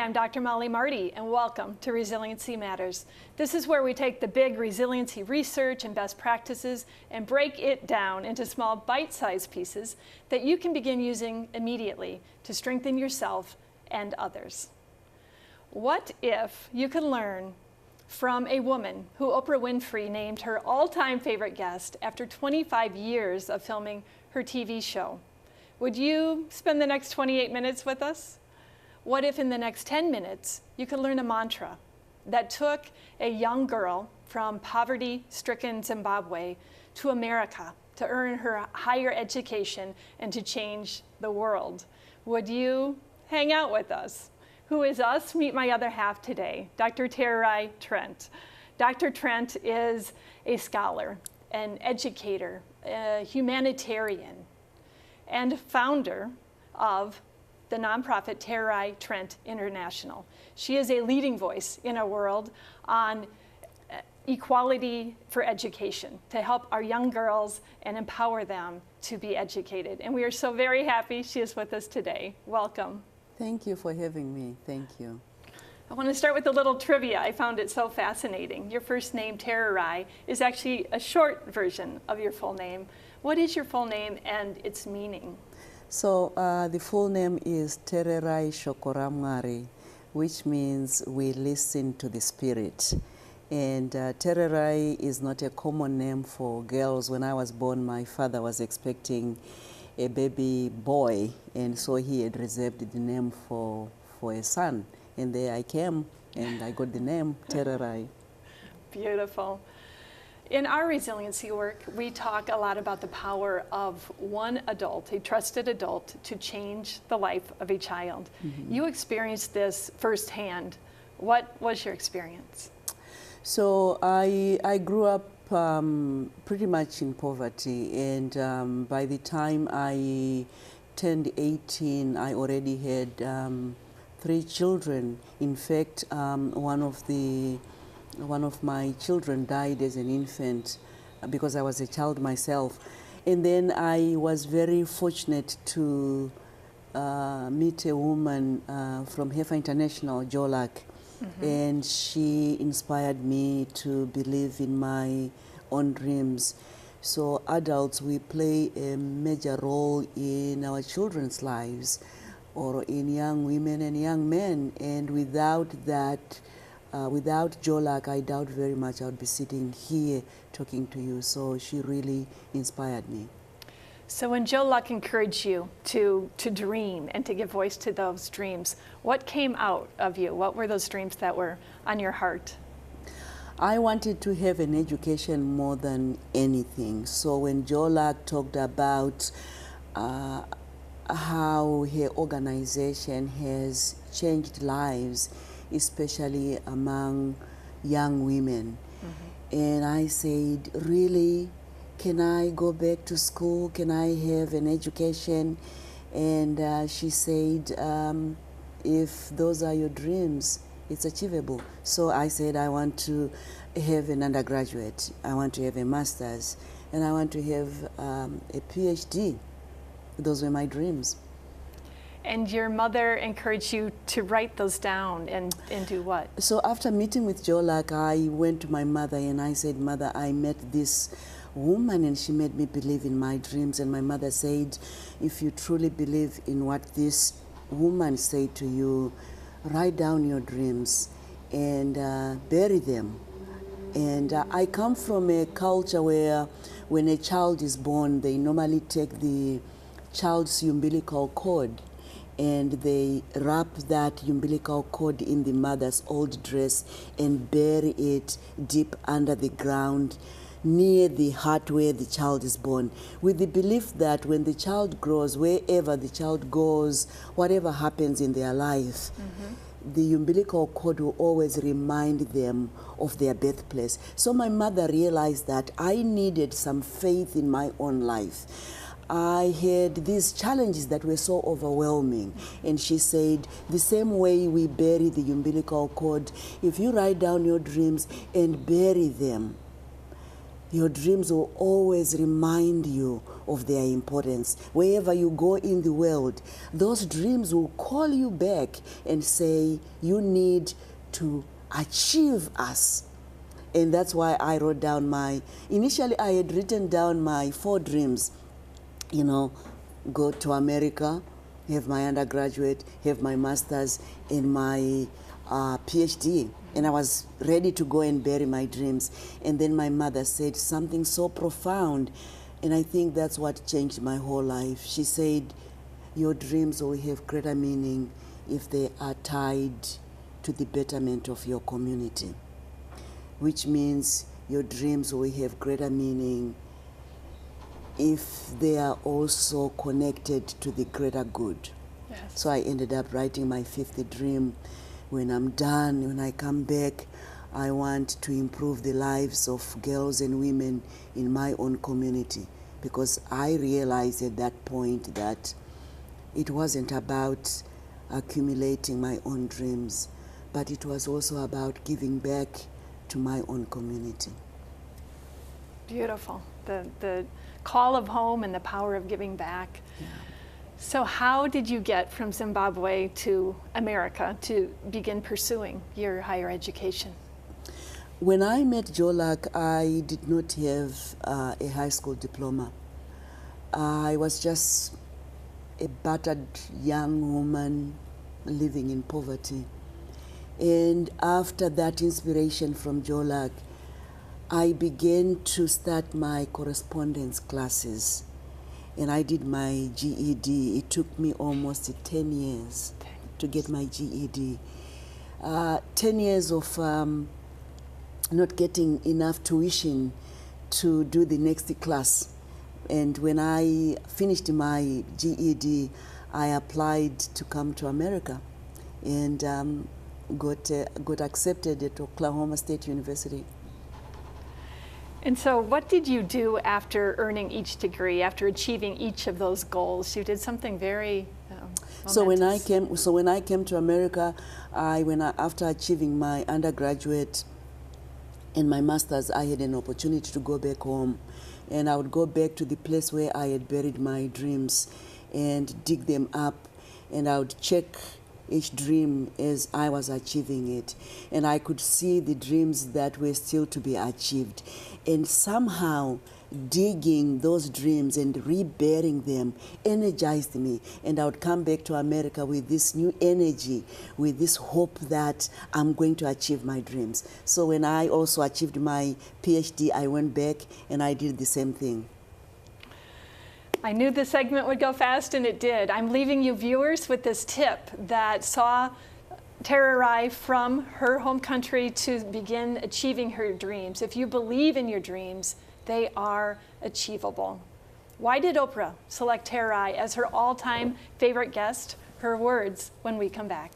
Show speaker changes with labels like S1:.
S1: I'm Dr. Mollie Marti, and welcome to Resiliency Matters. This is where we take the big resiliency research and best practices and break it down into small bite-sized pieces that you can begin using immediately to strengthen yourself and others. What if you could learn from a woman who Oprah Winfrey named her all-time favorite guest after 25 years of filming her TV show? Would you spend the next 28 minutes with us? What if in the next 10 minutes you could learn a mantra that took a young girl from poverty-stricken Zimbabwe to America to earn her higher education and to change the world? Would you hang out with us? Who is us? Meet my other half today, Dr. Tererai Trent. Dr. Trent is a scholar, an educator, a humanitarian, and founder of the nonprofit Tererai Trent International. She is a leading voice in our world on equality for education, to help our young girls and empower them to be educated. And we are so very happy she is with us today. Welcome.
S2: Thank you for having me. Thank you.
S1: I want to start with a little trivia. I found it so fascinating. Your first name, Tererai, is actually a short version of your full name. What is your full name and its meaning?
S2: So the full name is Tererai Shokoramwari, which means we listen to the spirit. And Tererai is not a common name for girls. When I was born, my father was expecting a baby boy, and so he had reserved the name for a son. And there I came, and I got the name Tererai.
S1: Beautiful. In our resiliency work, we talk a lot about the power of one adult, a trusted adult, to change the life of a child. Mm-hmm. You experienced this firsthand. What was your experience?
S2: So I grew up pretty much in poverty, and by the time I turned 18, I already had 3 children. In fact, one of my children died as an infant because I was a child myself. And then I was very fortunate to meet a woman from Heifer International, Jolak. Mm-hmm. And she inspired me to believe in my own dreams. So adults, we play a major role in our children's lives, or in young women and young men. And without that, without Jolak, I doubt very much I would be sitting here talking to you. So she really inspired me.
S1: So when Jolak encouraged you to dream and to give voice to those dreams, what came out of you? What were those dreams that were on your heart?
S2: I wanted to have an education more than anything. So when Jolak talked about how her organization has changed lives, especially among young women. Mm-hmm. And I said, really, can I go back to school? Can I have an education? And she said, if those are your dreams, it's achievable. So I said, I want to have an undergraduate. I want to have a master's. And I want to have a PhD. Those were my dreams.
S1: And your mother encouraged you to write those down and do what?
S2: So after meeting with Jolak, I went to my mother and I said, Mother, I met this woman and she made me believe in my dreams. And my mother said, if you truly believe in what this woman said to you, write down your dreams and bury them. And I come from a culture where when a child is born, they normally take the child's umbilical cord and they wrap that umbilical cord in the mother's old dress and bury it deep under the ground near the heart where the child is born, with the belief that when the child grows, wherever the child goes, whatever happens in their life, mm-hmm. the umbilical cord will always remind them of their birthplace. So my mother realized that I needed some faith in my own life. I had these challenges that were so overwhelming. And she said, the same way we bury the umbilical cord, if you write down your dreams and bury them, Your dreams will always remind you of their importance. Wherever you go in the world, those dreams will call you back and say, you need to achieve us. And that's why I wrote down initially I had written down my 4 dreams. You know, go to America, have my undergraduate, have my master's, and my PhD. And I was ready to go and bury my dreams. And then my mother said something so profound, and I think that's what changed my whole life. She said, your dreams will have greater meaning if they are tied to the betterment of your community, which means your dreams will have greater meaning if they are also connected to the greater good.
S1: Yes.
S2: So I ended up writing my 5th dream. When I'm done, when I come back, I want to improve the lives of girls and women in my own community, because I realized at that point that it wasn't about accumulating my own dreams, but it was also about giving back to my own community.
S1: Beautiful. The call of home and the power of giving back.
S2: Yeah.
S1: So how did you get from Zimbabwe to America to begin pursuing your higher education?
S2: When I met Jolak, I did not have a high school diploma. I was just a battered young woman living in poverty. And after that inspiration from Jolak, I began to start my correspondence classes. And I did my GED. It took me almost 10 years to get my GED. 10 years of not getting enough tuition to do the next class. And when I finished my GED, I applied to come to America and got accepted at Oklahoma State University.
S1: And so what did you do after earning each degree, after achieving each of those goals? You did something very momentous.
S2: So when I came to America, after achieving my undergraduate and my master's, I had an opportunity to go back home. And I would go back to the place where I had buried my dreams and dig them up. And I would check each dream as I was achieving it. And I could see the dreams that were still to be achieved. And somehow digging those dreams and reburying them energized me. And I would come back to America with this new energy, with this hope that I'm going to achieve my dreams. So when I also achieved my PhD, I went back and I did the same thing.
S1: I knew this segment would go fast, and it did. I'm leaving you viewers with this tip that saw Tererai from her home country to begin achieving her dreams. If you believe in your dreams, they are achievable. Why did Oprah select Tererai as her all-time favorite guest? Her words when we come back.